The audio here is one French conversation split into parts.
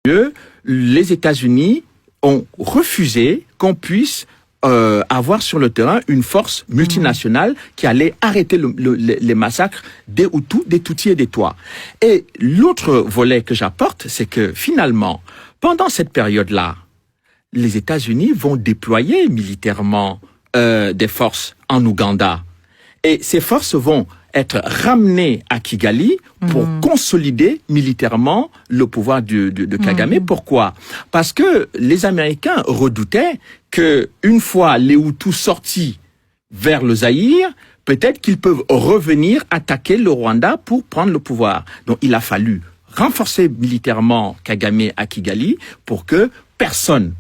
Les États-Unis ont refusé qu'on puisse avoir sur le terrain une force multinationale qui allait arrêter les massacres des Hutus, des Tutsis et des Twa. Et l'autre volet que j'apporte, c'est que finalement, pendant cette période-là, les États-Unis vont déployer militairement des forces en Ouganda. Et ces forces vont être ramenées à Kigali pour consolider militairement le pouvoir de Kagame. Pourquoi? Parce que les Américains redoutaient que une fois les Hutus sortis vers le Zaïre, peut-être qu'ils peuvent revenir attaquer le Rwanda pour prendre le pouvoir. Donc il a fallu renforcer militairement Kagame à Kigali pour que personne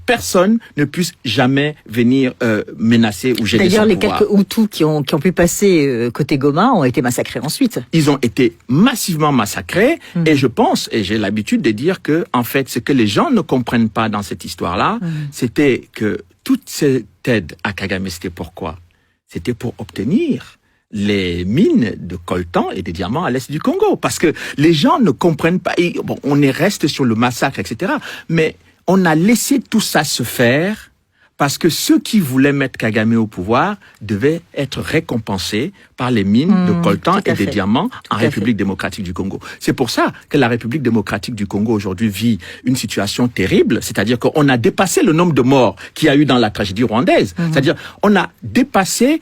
ne puisse jamais venir menacer ou gêner son pouvoir. D'ailleurs, les quelques Hutus qui ont pu passer côté Goma ont été massacrés ensuite. Ils ont été massivement massacrés et je pense, et j'ai l'habitude de dire que, en fait, ce que les gens ne comprennent pas dans cette histoire-là, c'était que toute cette aide à Kagame, c'était pourquoi? C'était pour obtenir les mines de coltan et des diamants à l'est du Congo. Parce que les gens ne comprennent pas. Et, bon, on reste sur le massacre, etc. Mais on a laissé tout ça se faire parce que ceux qui voulaient mettre Kagame au pouvoir devaient être récompensés par les mines de coltan et des diamants en République démocratique du Congo. C'est pour ça que la République démocratique du Congo aujourd'hui vit une situation terrible, c'est-à-dire qu'on a dépassé le nombre de morts qu'il y a eu dans la tragédie rwandaise. C'est-à-dire on a dépassé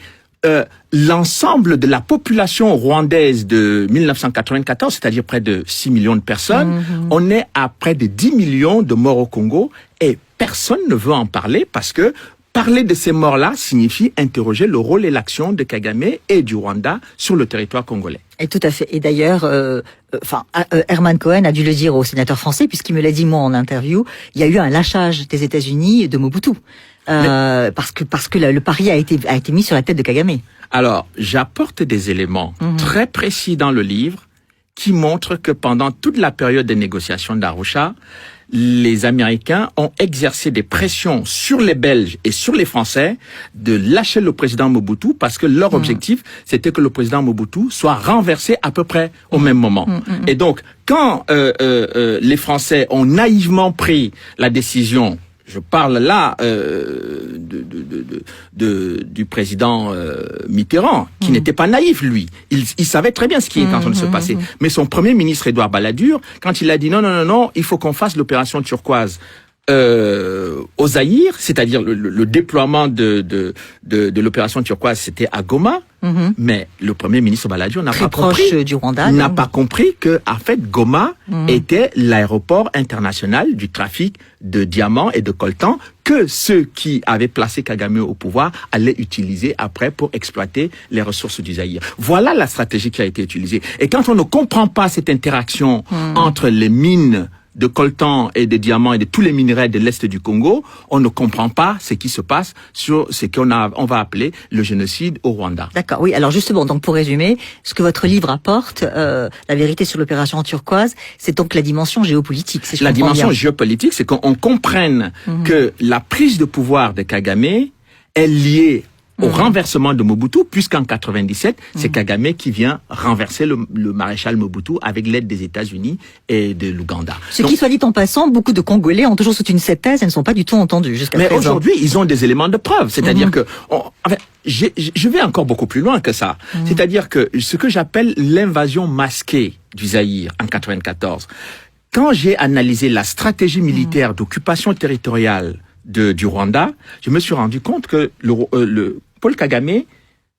l'ensemble de la population rwandaise de 1994, c'est-à-dire près de 6 millions de personnes, on est à près de 10 millions de morts au Congo et personne ne veut en parler parce que parler de ces morts-là signifie interroger le rôle et l'action de Kagame et du Rwanda sur le territoire congolais. Et tout à fait. Et d'ailleurs, Herman Cohen a dû le dire au sénateur français, puisqu'il me l'a dit moi en interview, il y a eu un lâchage des États-Unis et de Mobutu. Parce que le pari a été mis sur la tête de Kagame. Alors, j'apporte des éléments très précis dans le livre qui montrent que pendant toute la période des négociations d'Arusha, les Américains ont exercé des pressions sur les Belges et sur les Français de lâcher le président Mobutu parce que leur objectif, c'était que le président Mobutu soit renversé à peu près au même moment. Et donc, quand les Français ont naïvement pris la décision, je parle là du président Mitterrand, qui n'était pas naïf, lui. Il savait très bien ce qui était en train de se passer. Mais son premier ministre, Édouard Balladur, quand il a dit non, il faut qu'on fasse l'opération turquoise au Zaïre, c'est-à-dire le déploiement de l'opération turquoise, c'était à Goma. Mais le premier ministre Balladur n'a pas compris que, en fait, Goma était l'aéroport international du trafic de diamants et de coltan que ceux qui avaient placé Kagame au pouvoir allaient utiliser après pour exploiter les ressources du Zaïre. Voilà la stratégie qui a été utilisée. Et quand on ne comprend pas cette interaction entre les mines de coltan et de diamants et de tous les minerais de l'Est du Congo, on ne comprend pas ce qui se passe sur ce on va appeler le génocide au Rwanda. D'accord, oui. Alors justement, donc pour résumer, ce que votre livre apporte, la vérité sur l'opération turquoise, c'est donc la dimension géopolitique. Si la dimension géopolitique, c'est qu'on comprenne que la prise de pouvoir de Kagame est liée au renversement de Mobutu, puisqu'en 97, c'est Kagame qui vient renverser le maréchal Mobutu avec l'aide des États-Unis et de l'Ouganda. Qui, soit dit en passant, beaucoup de Congolais ont toujours soutenu cette thèse et ne sont pas du tout entendus jusqu'à présent. Mais aujourd'hui, ils ont des éléments de preuve. C'est-à-dire que, je vais encore beaucoup plus loin que ça. C'est-à-dire que ce que j'appelle l'invasion masquée du Zaïre en 94, quand j'ai analysé la stratégie militaire d'occupation territoriale du Rwanda, je me suis rendu compte que Paul Kagame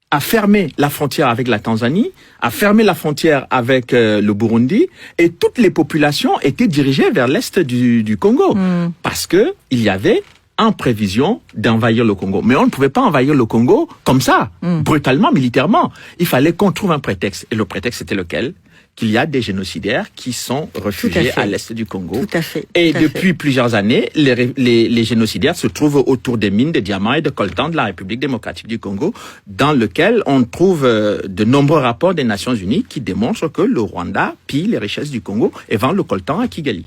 a fermé la frontière avec la Tanzanie, a fermé la frontière avec le Burundi, et toutes les populations étaient dirigées vers l'est du Congo, parce que il y avait en prévision d'envahir le Congo. Mais on ne pouvait pas envahir le Congo comme ça, brutalement, militairement. Il fallait qu'on trouve un prétexte. Et le prétexte, c'était lequel? Qu'il y a des génocidaires qui sont réfugiés à l'est du Congo. Tout à fait. Et depuis plusieurs années, les génocidaires se trouvent autour des mines de diamants et de coltan de la République démocratique du Congo, dans lequel on trouve de nombreux rapports des Nations Unies qui démontrent que le Rwanda pille les richesses du Congo et vend le coltan à Kigali.